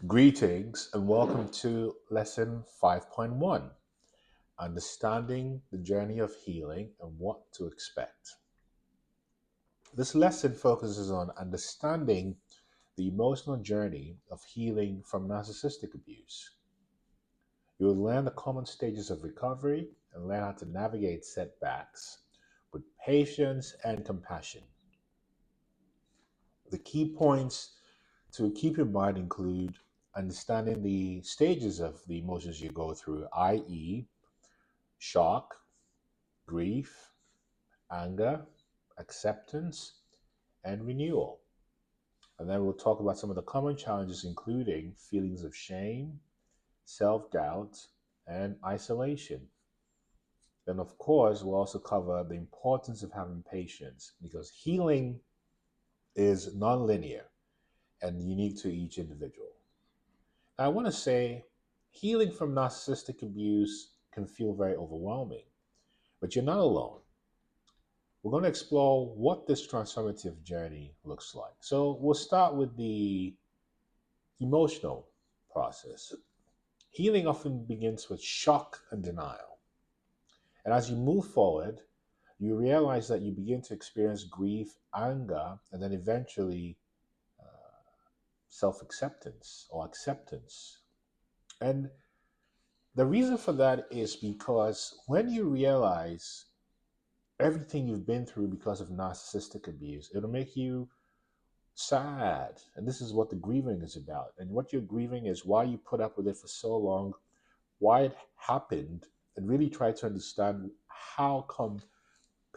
Greetings and welcome to lesson 5.1, Understanding the Journey of Healing and What to Expect. This lesson focuses on understanding the emotional journey of healing from narcissistic abuse. You will learn the common stages of recovery and learn how to navigate setbacks with patience and compassion. The key points to keep in mind include understanding the stages of the emotions you go through, i.e., shock, grief, anger, acceptance, and renewal. And then we'll talk about some of the common challenges, including feelings of shame, self doubt, and isolation. Then, of course, we'll also cover the importance of having patience because healing is non-linear and unique to each individual. Now, I want to say healing from narcissistic abuse can feel very overwhelming, but you're not alone. We're going to explore what this transformative journey looks like. So we'll start with the emotional process. Healing often begins with shock and denial. And as you move forward, you realize that you begin to experience grief, anger, and then eventually self acceptance or acceptance. And the reason for that is because when you realize everything you've been through because of narcissistic abuse, it'll make you sad. And this is what the grieving is about. And what you're grieving is why you put up with it for so long, why it happened, and really try to understand how come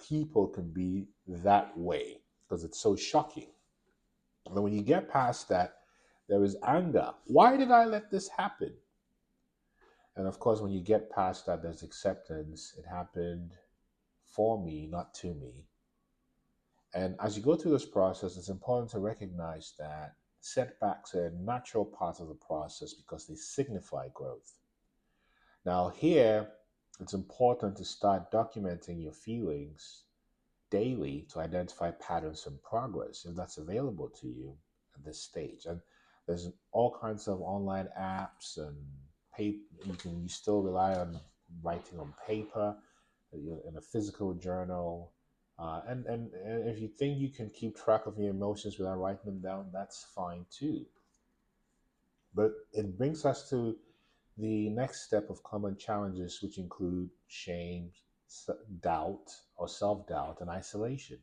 people can be that way, because it's so shocking. And then when you get past that, there is anger. Why did I let this happen? And of course, when you get past that, there's acceptance. It happened for me, not to me. And as you go through this process, it's important to recognize that setbacks are a natural part of the process because they signify growth. Now, here, it's important to start documenting your feelings daily to identify patterns and progress if that's available to you at this stage. And there's all kinds of online apps and paper. You still rely on writing on paper in a physical journal. And if you think you can keep track of your emotions without writing them down, that's fine too. But it brings us to the next step of common challenges, which include shame, doubt, or self doubt, and isolation.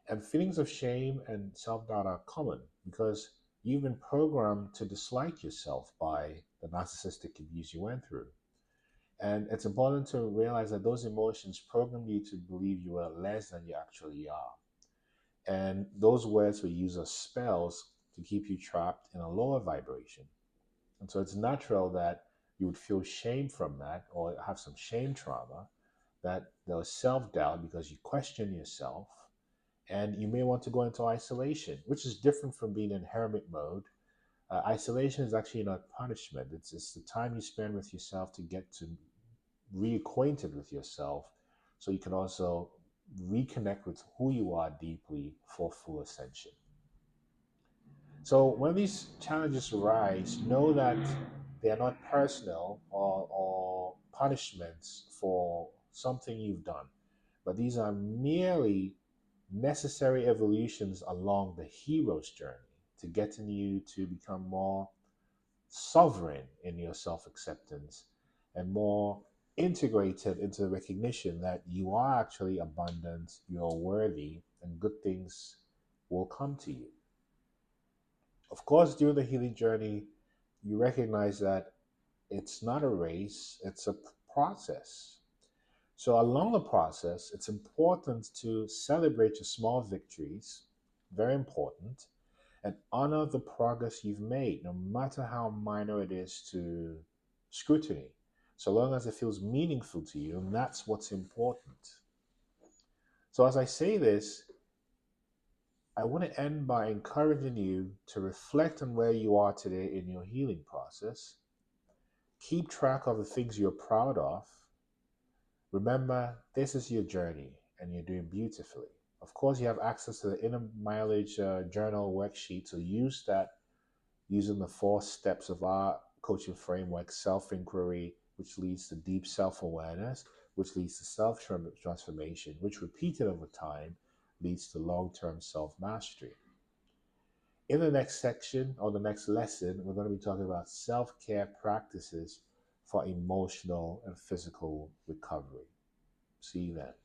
And feelings of shame and self doubt are common because you've been programmed to dislike yourself by the narcissistic abuse you went through. And it's important to realize that those emotions program you to believe you are less than you actually are. And those words were used as spells to keep you trapped in a lower vibration. And so it's natural that you would feel shame from that or have some shame trauma, that there was self doubt because you question yourself. And you may want to go into isolation, which is different from being in hermit mode. Isolation is actually not punishment, it's the time you spend with yourself to get to reacquainted with yourself so you can also reconnect with who you are deeply for full ascension. So when these challenges arise, know that they are not personal or punishments for something you've done, but these are merely necessary evolutions along the hero's journey to getting you to become more sovereign in your self acceptance and more integrated into the recognition that you are actually abundant, you're worthy, and good things will come to you. Of course, during the healing journey, you recognize that it's not a race, it's a process. So, along the process, it's important to celebrate your small victories, very important, and honor the progress you've made, no matter how minor it is to scrutiny. So long as it feels meaningful to you, and that's what's important. So, as I say this, I want to end by encouraging you to reflect on where you are today in your healing process. Keep track of the things you're proud of. Remember, this is your journey and you're doing beautifully. Of course, you have access to the inner mileage journal worksheet, so use that using the 4 steps of our coaching framework: self inquiry, which leads to deep self awareness, which leads to self transformation, which repeated over time leads to long term self mastery. In the next section or the next lesson, we're going to be talking about self care practices for emotional and physical recovery. See you then.